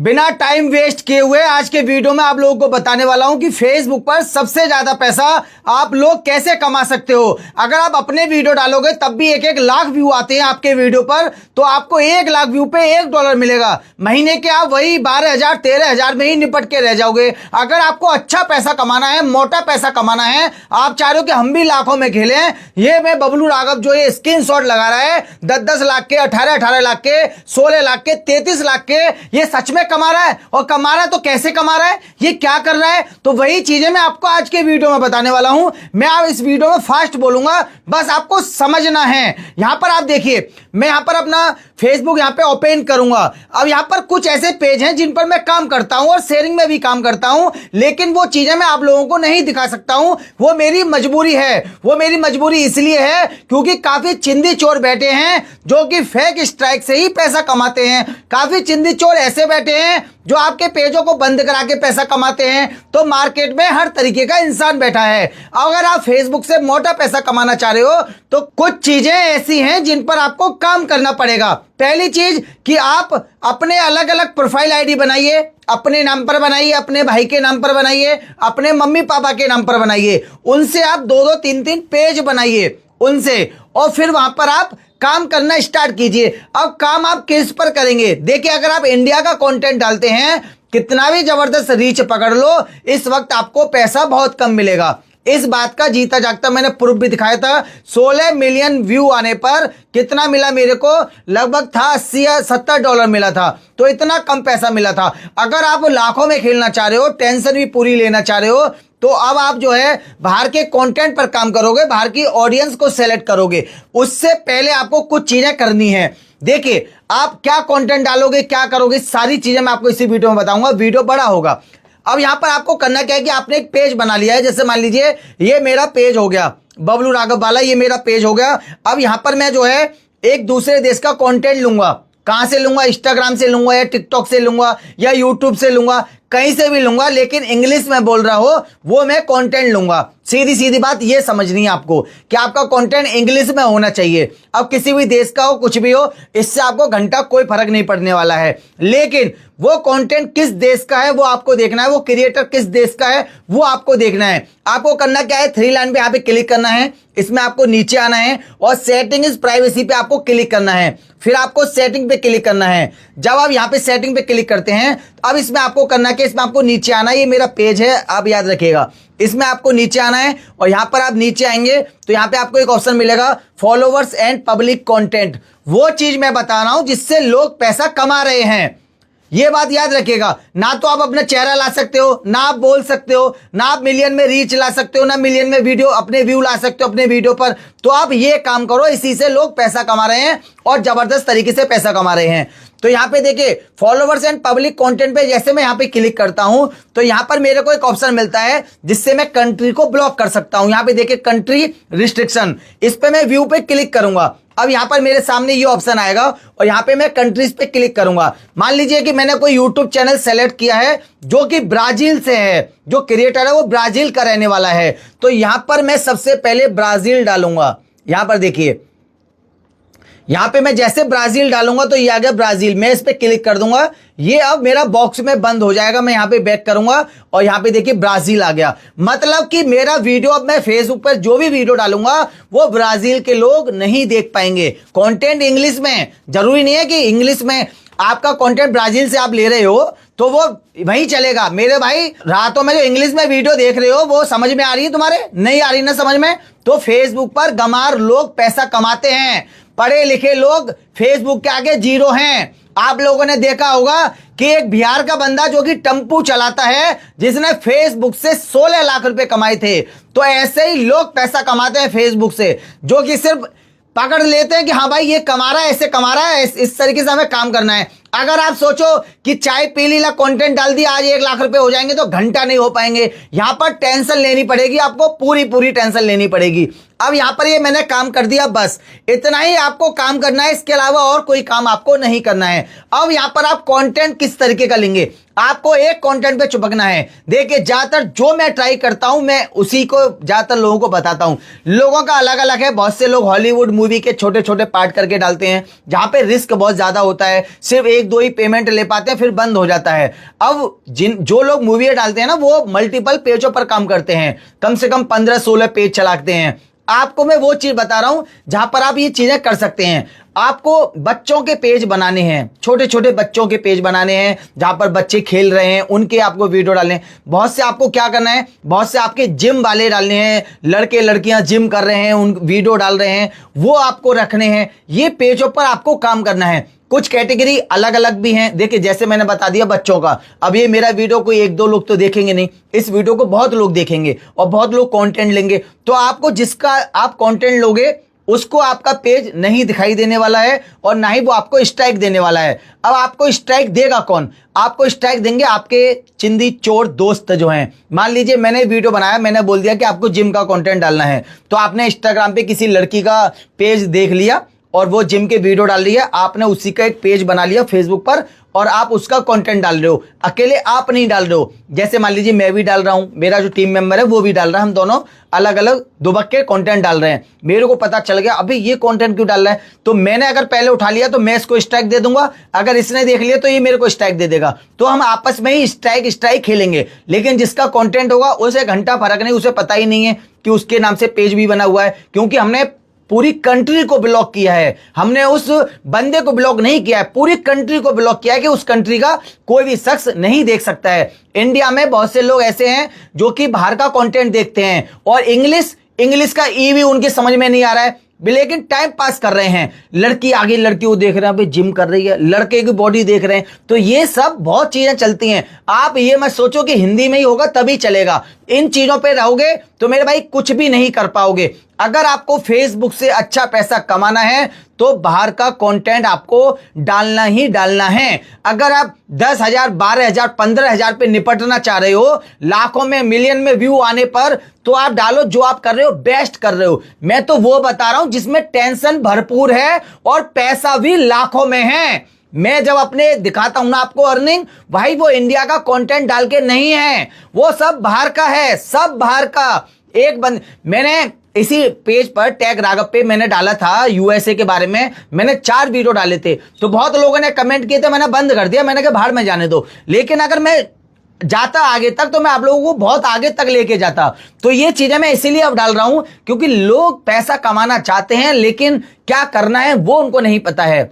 बिना time waste किए हुए आज के वीडियो में आप लोगों को बताने वाला हूं कि फेसबुक पर सबसे ज्यादा पैसा आप लोग कैसे कमा सकते हो। अगर आप अपने वीडियो डालोगे तब भी 1-1 लाख व्यू आते हैं आपके वीडियो पर, तो आपको 1 लाख व्यू पे $1 मिलेगा। महीने के आप वही 12,000-13,000 में ही निपट के रह जाओगे। अगर आपको अच्छा पैसा कमाना है, मोटा पैसा कमाना है, आप चाह रहे हो कि हम भी लाखों में खेलें, ये मैं बबलू राघव जो ये स्क्रीनशॉट लगा रहा है 10-10 लाख के, 18-18 लाख के, 16 लाख के, 33 लाख के, ये सच में कमा रहा है। और कमा रहा है तो कैसे कमा रहा है, ये क्या कर रहा है, तो वही चीजें मैं आपको आज के वीडियो में बताने वाला हूं। मैं आप इस वीडियो में फास्ट बोलूंगा, बस आपको समझना है। यहां पर आप देखिए, मैं यहां पर अपना फेसबुक यहां पे ओपन करूंगा। अब यहां पर कुछ ऐसे पेज हैं जिन पर मैं काम करता हूं और शेयरिंग में भी काम करता हूं, लेकिन वो चीजें मैं आप लोगों को नहीं दिखा सकता हूं। वो मेरी मजबूरी है। वो मेरी मजबूरी इसलिए है क्योंकि काफी चिंदी चोर बैठे हैं जो कि फेक स्ट्राइक से ही पैसा कमाते हैं। काफी चिंदी चोर ऐसे बैठे हैं जो आपके पेजों को बंद करा के पैसा कमाते हैं। तो मार्केट में हर तरीके का इंसान बैठा है। अगर आप फेसबुक से मोटा पैसा कमाना चाह रहे हो तो कुछ चीजें ऐसी हैं जिन पर आपको काम करना पड़ेगा। पहली चीज कि आप अपने अलग अलग प्रोफाइल आईडी बनाइए। अपने नाम पर बनाइए, अपने भाई के नाम पर बनाइए, अपने मम्मी पापा के नाम पर बनाइए। उनसे आप 2-2, 3-3 पेज बनाइए उनसे, और फिर वहां पर आप काम करना स्टार्ट कीजिए। अब काम आप किस पर करेंगे, देखिए अगर आप इंडिया का कंटेंट डालते हैं, कितना भी जबरदस्त रीच पकड़ लो, इस वक्त आपको पैसा बहुत कम मिलेगा। इस बात का जीता जागता मैंने प्रूफ भी दिखाया था। 16 मिलियन व्यू आने पर कितना मिला मेरे को, लगभग था $80 या $70 मिला था। तो इतना कम पैसा मिला था। अगर आप लाखों में खेलना चाह रहे हो, टेंशन भी पूरी लेना चाह रहे हो, तो अब आप जो है बाहर के कंटेंट पर काम करोगे, बाहर की ऑडियंस को सेलेक्ट करोगे। उससे पहले आपको कुछ चीजें करनी है। देखिए आप क्या कंटेंट डालोगे, क्या करोगे, सारी चीजें मैं आपको इसी वीडियो में बताऊंगा। वीडियो बड़ा होगा। अब यहां पर आपको करना क्या है कि आपने एक पेज बना लिया है। जैसे मान लीजिए ये मेरा पेज हो गया, बबलू राघव वाला, ये मेरा पेज हो गया। अब यहां पर मैं जो है एक दूसरे देश का कंटेंट लूंगा। कहां से लूंगा, इंस्टाग्राम से लूंगा या टिकटॉक से लूंगा या यूट्यूब से लूंगा, कहीं से भी लूंगा, लेकिन इंग्लिश में बोल रहा हो वो मैं कंटेंट लूंगा। सीधी सीधी बात ये समझनी है आपको कि आपका कंटेंट इंग्लिश में होना चाहिए। अब किसी भी देश का हो, कुछ भी हो, इससे आपको घंटा कोई फर्क नहीं पड़ने वाला है। लेकिन वो कंटेंट किस देश का है वो आपको देखना है, वो क्रिएटर किस देश का है वो आपको देखना है। आपको करना क्या है, 3 लाइन पे यहाँ पे क्लिक करना है। इसमें आपको नीचे आना है और सेटिंग इज प्राइवेसी पे आपको क्लिक करना है। फिर आपको सेटिंग पे क्लिक करना है। जब आप यहाँ पे सेटिंग पे क्लिक करते हैं, अब इसमें आपको करना कि इसमें आपको नीचे आना है। ये मेरा पेज है, आप याद रखिएगा। इसमें आपको नीचे आना है और यहां पर आप नीचे आएंगे तो यहां पे आपको एक ऑप्शन मिलेगा फॉलोवर्स एंड पब्लिक कंटेंट। वो चीज मैं बता रहा हूं जिससे लोग पैसा कमा रहे हैं। ये बात याद रखिएगा। ना तो आप अपना चेहरा ला सकते हो, ना आप बोल सकते हो, ना आप मिलियन में रीच ला सकते हो, ना मिलियन में वीडियो अपने व्यू ला सकते हो अपने वीडियो पर। तो आप ये काम करो, इसी से लोग पैसा कमा रहे हैं और जबरदस्त तरीके से पैसा कमा रहे हैं। तो यहाँ पे देखिए फॉलोवर्स एंड पब्लिक कंटेंट पे जैसे मैं यहाँ पे क्लिक करता हूं तो यहाँ पर मेरे को एक ऑप्शन मिलता है जिससे मैं कंट्री को ब्लॉक कर सकता हूं। यहाँ पे देखिए कंट्री रिस्ट्रिक्शन, इस पे मैं व्यू पे क्लिक करूंगा। अब यहाँ पर मेरे सामने ये ऑप्शन आएगा और यहाँ पे मैं कंट्रीज पे क्लिक करूंगा। मान लीजिए कि मैंने कोई यूट्यूब चैनल सेलेक्ट किया है जो कि ब्राजील से है, जो क्रिएटर है वो ब्राजील का रहने वाला है, तो यहाँ पर मैं सबसे पहले ब्राजील डालूंगा। यहाँ पर देखिए, यहां पे मैं जैसे ब्राजील डालूंगा तो ये आ गया ब्राजील। मैं इस पे क्लिक कर दूंगा, ये अब मेरा बॉक्स में बंद हो जाएगा। मैं यहां पे बैक करूंगा और यहां पे देखिए ब्राजील आ गया। मतलब कि मेरा वीडियो, अब मैं फेसबुक पर जो भी वीडियो डालूंगा वो ब्राजील के लोग नहीं देख पाएंगे। कंटेंट इंग्लिश में, जरूरी नहीं है कि इंग्लिश में आपका कंटेंट ब्राजील से आप ले रहे हो तो वो वही चलेगा। मेरे भाई, रातों में जो इंग्लिश में वीडियो देख रहे हो वो समझ में आ रही है तुम्हारे, नहीं आ रही ना समझ में, तो फेसबुक पर गंवार लोग पैसा कमाते हैं। पढ़े लिखे लोग फेसबुक के आगे जीरो हैं। आप लोगों ने देखा होगा कि एक बिहार का बंदा जो कि टेम्पू चलाता है, जिसने फेसबुक से 16 लाख रुपए कमाए थे। तो ऐसे ही लोग पैसा कमाते हैं फेसबुक से, जो कि सिर्फ पकड़ लेते हैं कि हाँ भाई ये कमा रहा है, ऐसे कमा रहा है, इस तरीके से हमें काम करना है। अगर आप सोचो कि चाय पी ली, कंटेंट डाल दिया, आज 1 लाख रुपए हो जाएंगे, तो घंटा नहीं हो पाएंगे। यहां पर टेंशन लेनी पड़ेगी आपको, पूरी टेंशन लेनी पड़ेगी। अब यहाँ पर ये मैंने काम कर दिया, बस इतना ही आपको काम करना है, इसके अलावा और कोई काम आपको नहीं करना है। अब यहाँ पर आप कंटेंट किस तरीके का लेंगे, आपको एक कंटेंट पे चिपकना है। देखिए ज्यादातर जो मैं ट्राई करता हूं मैं उसी को ज्यादातर लोगों को बताता हूं। लोगों का अलग अलग है, बहुत से लोग हॉलीवुड मूवी के छोटे छोटे पार्ट करके डालते हैं जहां पे रिस्क बहुत ज्यादा होता है, सिर्फ एक दो ही पेमेंट ले पाते हैं फिर बंद हो जाता है। अब जो लोग मूवी डालते हैं ना वो मल्टीपल पेजों पर काम करते हैं, कम से कम 15-16 पेज चलाते हैं। आपको मैं वो चीज बता रहा हूं जहां पर आप ये चीजें कर सकते हैं। आपको बच्चों के पेज बनाने हैं, छोटे छोटे बच्चों के पेज बनाने हैं जहां पर बच्चे खेल रहे हैं, उनके आपको वीडियो डालने हैं। बहुत से आपको क्या करना है, बहुत से आपके जिम वाले डालने हैं, लड़के लड़कियां जिम कर रहे हैं उन वीडियो डाल रहे हैं, वो आपको रखने हैं। ये पेजों पर आपको काम करना है। कुछ कैटेगरी अलग अलग भी हैं। देखिए जैसे मैंने बता दिया बच्चों का, अब ये मेरा वीडियो कोई एक दो लोग तो देखेंगे नहीं, इस वीडियो को बहुत लोग देखेंगे और बहुत लोग कंटेंट लेंगे। तो आपको जिसका आप कंटेंट लोगे उसको आपका पेज नहीं दिखाई देने वाला है और ना ही वो आपको स्ट्राइक देने वाला है। अब आपको स्ट्राइक देगा कौन, आपको स्ट्राइक देंगे आपके चिंदी चोर दोस्त जो हैं। मान लीजिए मैंने वीडियो बनाया, मैंने बोल दिया कि आपको जिम का कंटेंट डालना है, तो आपने इंस्टाग्राम पे किसी लड़की का पेज देख लिया और वो जिम के वीडियो डाल रही है, आपने उसी का एक पेज बना लिया फेसबुक पर और आप उसका कंटेंट डाल रहे हो। अकेले आप नहीं डाल रहे हो, जैसे मान लीजिए मैं भी डाल रहा हूं, मेरा जो टीम मेंबर है वो भी डाल रहा है, हम दोनों अलग अलग दुबक के कंटेंट डाल रहे हैं। मेरे को पता चल गया अभी ये कंटेंट क्यों डाल रहा है, तो मैंने अगर पहले उठा लिया तो मैं इसको स्ट्राइक दे दूंगा, अगर इसने देख लिया तो ये मेरे को स्ट्राइक दे देगा। तो हम आपस में ही स्ट्राइक खेलेंगे। लेकिन जिसका कंटेंट होगा उसे घंटा फर्क नहीं, उसे पता ही नहीं है कि उसके नाम से पेज भी बना हुआ है, क्योंकि हमने पूरी कंट्री को ब्लॉक किया है। हमने उस बंदे को ब्लॉक नहीं किया है, पूरी कंट्री को ब्लॉक किया है कि उस कंट्री का कोई भी शख्स नहीं देख सकता है। इंडिया में बहुत से लोग ऐसे हैं जो कि बाहर का कंटेंट देखते हैं और इंग्लिश का ई भी उनके समझ में नहीं आ रहा है, लेकिन टाइम पास कर रहे हैं। लड़की आगे लड़की को देख रहे हैं, जिम कर रही है, लड़के की बॉडी देख रहे हैं। तो ये सब बहुत चीजें चलती हैं। आप ये मत सोचो कि हिंदी में ही होगा तभी चलेगा, इन चीजों पे रहोगे तो मेरे भाई कुछ भी नहीं कर पाओगे। अगर आपको फेसबुक से अच्छा पैसा कमाना है तो बाहर का कंटेंट आपको डालना ही डालना है। अगर आप 10,000, 12,000, 15,000 पे निपटना चाह रहे हो, लाखों में मिलियन में व्यू आने पर, तो आप डालो जो आप कर रहे हो बेस्ट कर रहे हो। मैं तो वो बता रहा हूं जिसमें टेंशन भरपूर है और पैसा भी लाखों में है। मैं जब अपने दिखाता हूं ना आपको अर्निंग, भाई वो इंडिया का कंटेंट डाल के नहीं है, वो सब बाहर का है, सब बाहर का। मैंने इसी पेज पर टैग राघव पे मैंने डाला था यूएसए के बारे में, मैंने 4 वीडियो डाले थे, तो बहुत लोगों ने कमेंट किए थे, मैंने बंद कर दिया, मैंने कहा बाहर में जाने दो। लेकिन अगर मैं जाता आगे तक तो मैं आप लोगों को बहुत आगे तक लेके जाता। तो ये चीजें मैं इसीलिए अब डाल रहा हूं क्योंकि लोग पैसा कमाना चाहते हैं लेकिन क्या करना है वो उनको नहीं पता है।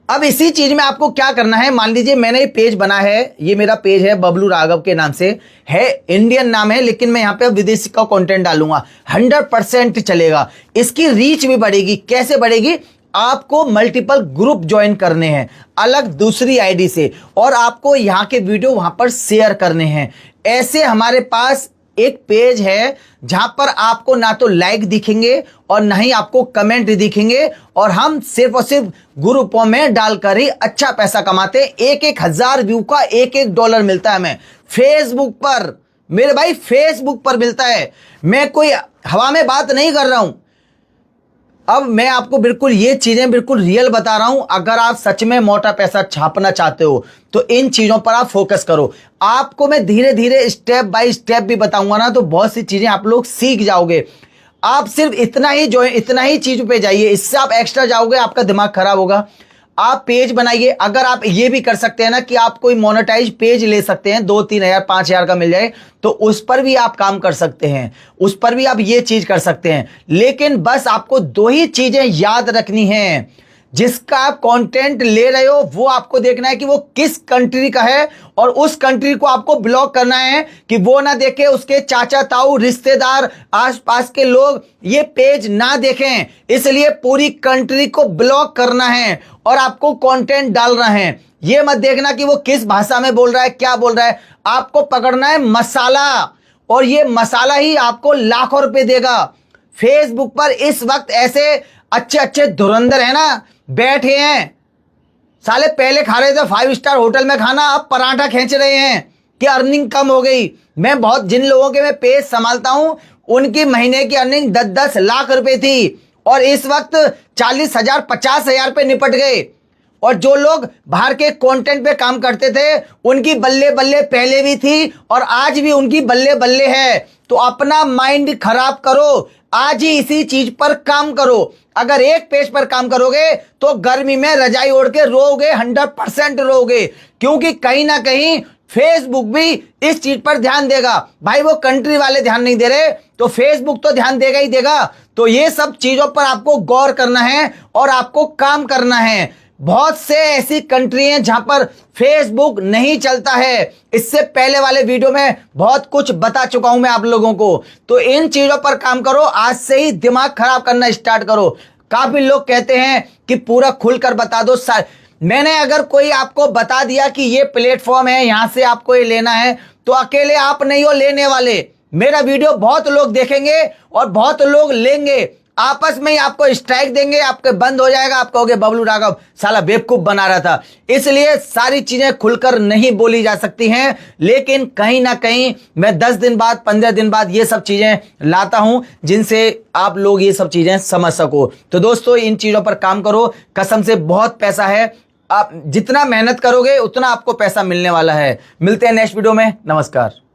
अब इसी चीज में आपको क्या करना है, मान लीजिए मैंने ये पेज बना है, ये मेरा पेज है बबलू राघव के नाम से है, इंडियन नाम है, लेकिन मैं यहाँ पे विदेशी का कंटेंट डालूंगा, 100% चलेगा। इसकी रीच भी बढ़ेगी। कैसे बढ़ेगी, आपको मल्टीपल ग्रुप ज्वाइन करने हैं अलग दूसरी आईडी से, और आपको यहाँ के वीडियो वहां पर शेयर करने हैं। ऐसे हमारे पास एक पेज है जहां पर आपको ना तो लाइक दिखेंगे और ना ही आपको कमेंट दिखेंगे, और हम सिर्फ और सिर्फ ग्रुपों में डालकर ही अच्छा पैसा कमाते हैं। 1,000 व्यू का $1 मिलता है हमें फेसबुक पर, मेरे भाई फेसबुक पर मिलता है। मैं कोई हवा में बात नहीं कर रहा हूं, अब मैं आपको बिल्कुल ये चीजें बिल्कुल रियल बता रहा हूं। अगर आप सच में मोटा पैसा छापना चाहते हो तो इन चीजों पर आप फोकस करो। आपको मैं धीरे धीरे स्टेप बाय स्टेप भी बताऊंगा ना, तो बहुत सी चीजें आप लोग सीख जाओगे। आप सिर्फ इतना ही चीज पे जाइए, इससे आप एक्स्ट्रा जाओगे आपका दिमाग खराब होगा। आप पेज बनाइए। अगर आप ये भी कर सकते हैं ना कि आप कोई मोनेटाइज पेज ले सकते हैं, 2-3 हज़ार 5,000 का मिल जाए, तो उस पर भी आप काम कर सकते हैं, उस पर भी आप ये चीज कर सकते हैं। लेकिन बस आपको 2 ही चीजें याद रखनी है। जिसका आप कंटेंट ले रहे हो वो आपको देखना है कि वो किस कंट्री का है, और उस कंट्री को आपको ब्लॉक करना है कि वो ना देखे, उसके चाचा ताऊ रिश्तेदार आसपास के लोग ये पेज ना देखें। इसलिए पूरी कंट्री को ब्लॉक करना है और आपको कंटेंट डालना है। ये मत देखना कि वो किस भाषा में बोल रहा है, क्या बोल रहा है। आपको पकड़ना है मसाला, और ये मसाला ही आपको लाखों रुपए देगा। फेसबुक पर इस वक्त ऐसे अच्छे अच्छे धुरंधर है ना, बैठे हैं, साले पहले खा रहे थे 5 स्टार होटल में खाना, अब पराठा खींच रहे हैं कि अर्निंग कम हो गई। मैं बहुत जिन लोगों के मैं पेज संभालता हूं उनकी महीने की अर्निंग 10-10 लाख रुपए थी और इस वक्त 40,000 50,000 पे निपट गए। और जो लोग बाहर के कंटेंट पे काम करते थे उनकी बल्ले बल्ले पहले भी थी और आज भी उनकी बल्ले बल्ले है। तो अपना माइंड खराब करो, आज ही इसी चीज पर काम करो। अगर एक पेज पर काम करोगे तो गर्मी में रजाई ओढ़ के रोओगे, 100% रोओगे, क्योंकि कहीं ना कहीं फेसबुक भी इस चीज पर ध्यान देगा। भाई वो कंट्री वाले ध्यान नहीं दे रहे तो फेसबुक तो ध्यान देगा ही देगा। तो ये सब चीजों पर आपको गौर करना है और आपको काम करना है। बहुत से ऐसी कंट्री हैं जहां पर फेसबुक नहीं चलता है। इससे पहले वाले वीडियो में बहुत कुछ बता चुका हूं मैं आप लोगों को। तो इन चीजों पर काम करो, आज से ही दिमाग खराब करना स्टार्ट करो। काफी लोग कहते हैं कि पूरा खुलकर बता दो। मैंने अगर कोई आपको बता दिया कि ये प्लेटफॉर्म है, यहां से आपको ये लेना है, तो अकेले आप नहीं हो लेने वाले। मेरा वीडियो बहुत लोग देखेंगे और बहुत लोग लेंगे, आपस में ही आपको स्ट्राइक देंगे, आपके बंद हो जाएगा, आप कहोगे बबलू राघव साला बेवकूफ बना रहा था। इसलिए सारी चीजें खुलकर नहीं बोली जा सकती हैं, लेकिन कहीं ना कहीं मैं 10 दिन बाद 15 दिन बाद ये सब चीजें लाता हूं जिनसे आप लोग ये सब चीजें समझ सको। तो दोस्तों इन चीजों पर काम करो, कसम से बहुत पैसा है। आप जितना मेहनत करोगे उतना आपको पैसा मिलने वाला है। मिलते हैं नेक्स्ट वीडियो में, नमस्कार।